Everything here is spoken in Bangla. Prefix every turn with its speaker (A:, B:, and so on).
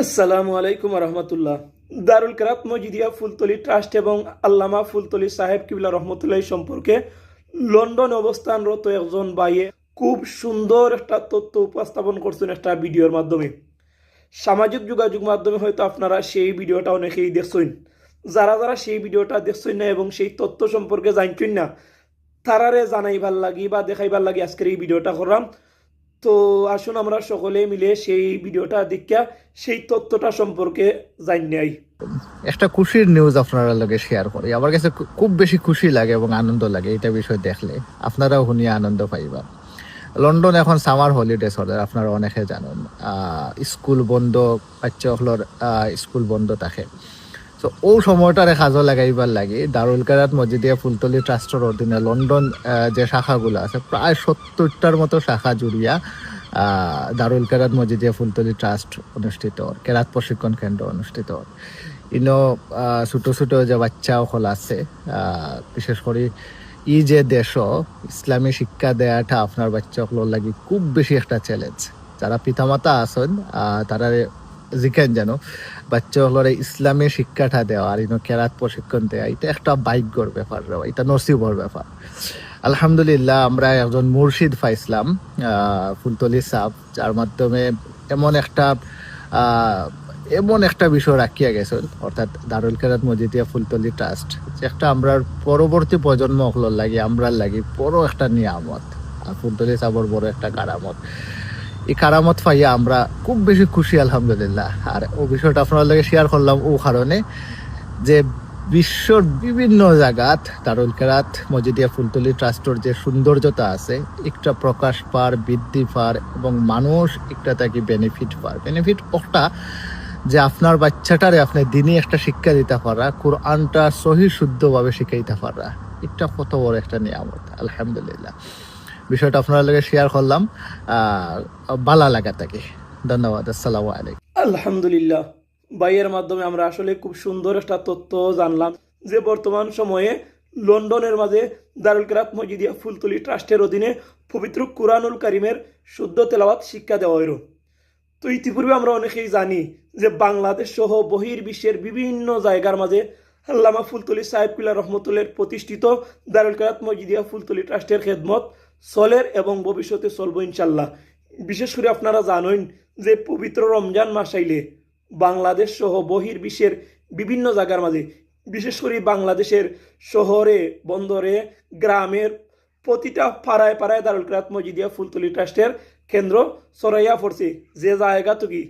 A: আসসালামু আলাইকুম রহমতুল্লাহ। দারুল কেরাত মজিদিয়া ফুলতলি ট্রাস্ট এবং আল্লামা ফুলতলি সাহেব কিবলা রহমতুল্লাহ সম্পর্কে লন্ডন অবস্থানরত একজন ভাইয়ে খুব সুন্দর একটা তথ্য উপস্থাপন করছেন একটা ভিডিওর মাধ্যমে। সামাজিক যোগাযোগ মাধ্যমে হয়তো আপনারা সেই ভিডিওটা অনেকেই দেখছেন। যারা যারা সেই ভিডিওটা দেখছেন না এবং সেই তথ্য সম্পর্কে জানছেন না, তারারে জানাইবার লাগি বা দেখাইবার লাগি আজকের এই ভিডিওটা করলাম। তো আসুন আমরা সকলে মিলে সেই ভিডিওটা দেখা সেই তথ্যটা সম্পর্কে জানি নাই।
B: একটা খুশির নিউজ আপনারা লগে শেয়ার করি। আমার কাছে খুব বেশি খুশি লাগে এবং আনন্দ লাগে এটা বিষয় দেখলে। আপনারাও শুনিয়ে আনন্দ পাইবা। লন্ডন এখন সামার হলিডে চলে, আপনারা অনেকে জানেন। স্কুল বন্ধ, বাচ্চাসকলের স্কুল বন্ধ থাকে। তো ও সময়টারে কাজে লাগাইবার লাগে দারুল কেরাত মজিদিয়া ফুলতলি ট্রাস্টের অধীনে লন্ডন যে শাখাগুলো আছে প্রায় 70টার মতো শাখা জুড়িয়া দারুল কেরাত মজিদিয়া ফুলতলি ট্রাস্ট অনুষ্ঠিত, কেরাত প্রশিক্ষণ কেন্দ্র অনুষ্ঠিত। ইনো ছোট ছোট যে বাচ্চা সকল আছে, বিশেষ করে যে দেশ ইসলামী শিক্ষা দেওয়াটা আপনার বাচ্চা সকলের লাগি খুব বেশি একটা চ্যালেঞ্জ। যারা পিতামাতা আছেন তারা জিকেন যেন বাচ্চা হলরে ইসলামী শিক্ষাটা দেওয়া আর কেরাত প্রশিক্ষণ দেওয়া এটা একটা ভাগ্যর ব্যাপার, এটা নসিবর ব্যাপার। আলহামদুলিল্লাহ আমরা একজন মুর্শিদ পাইছিলাম ফুলতলি সাহ, যার মাধ্যমে এমন একটা বিষয় রাখিয়া গেছেন, অর্থাৎ দারুল কেরাত মজিদিয়া ফুলতলি ট্রাস্ট যে একটা আমরা পরবর্তী প্রজন্ম হলোর লাগে আমরা লাগি বড় একটা নিয়ামত। আর ফুলতলি সাহর বড় একটা কারামত। এই কারামত পাইয়া আমরা খুব বেশি খুশি আলহামদুলিল্লাহ। আর ও বিষয়টা আপনার লগে শেয়ার করলাম ও কারণে যে বিশ্বর বিভিন্ন জায়গাত দারুল কেরাত মজিদিয়া ফুলতলি ট্রাস্টের যে সৌন্দর্যতা আছে একটা প্রকাশ পার, বৃদ্ধি পার এবং মানুষ একটা তাকে বেনিফিট ওটা যে আপনার বাচ্চাটারে আপনি দিনই একটা শিক্ষা দিতে পারা, কোরআনটা সহি শুদ্ধভাবে শিখাইতে পারা, এটা কত বড় একটা নিয়ামত আলহামদুলিল্লাহ। বিষয়টা আপনার লগে শেয়ার করলাম, ভালো লাগা থাকে। ধন্যবাদ। আসসালামু আলাইকুম।
A: আলহামদুলিল্লাহ, ভাইয়ের মাধ্যমে আমরা আসলে খুব সুন্দর একটা তথ্য জানলাম যে বর্তমান সময়ে লন্ডনের মাঝে দারুল কেরাত মজিদিয়া ফুলতলি ট্রাস্টের অধীনে পবিত্র কুরআনুল কারিমের শুদ্ধ তেলাওয়াত শিক্ষা দেওয়া হইল। তো ইতিপূর্বে আমরা অনেকেই জানি যে বাংলাদেশ সহ বহির্বিশ্বের বিভিন্ন জায়গার মাঝে আল্লামা ফুলতলি সাহেব কিবলা রহমতুল্লাহর প্রতিষ্ঠিত দারুল কেরাত মজিদিয়া ফুলতলি ট্রাস্টের খেদমত চলের এবং ভবিষ্যতে চলবো ইনশাল্লাহ। বিশেষ করে আপনারা জানেন যে পবিত্র রমজান মাস আইলে বাংলাদেশ সহ বহির্বিশ্বের বিভিন্ন জায়গার মাঝে, বিশেষ করে বাংলাদেশের শহরে, বন্দরে, গ্রামের প্রতিটা পাড়ায় পাড়ায় দারুল কেরাত মজিদিয়া ফুলতলি ট্রাস্টের কেন্দ্র সরাইয়া পড়ছে। যে জায়গা থেকে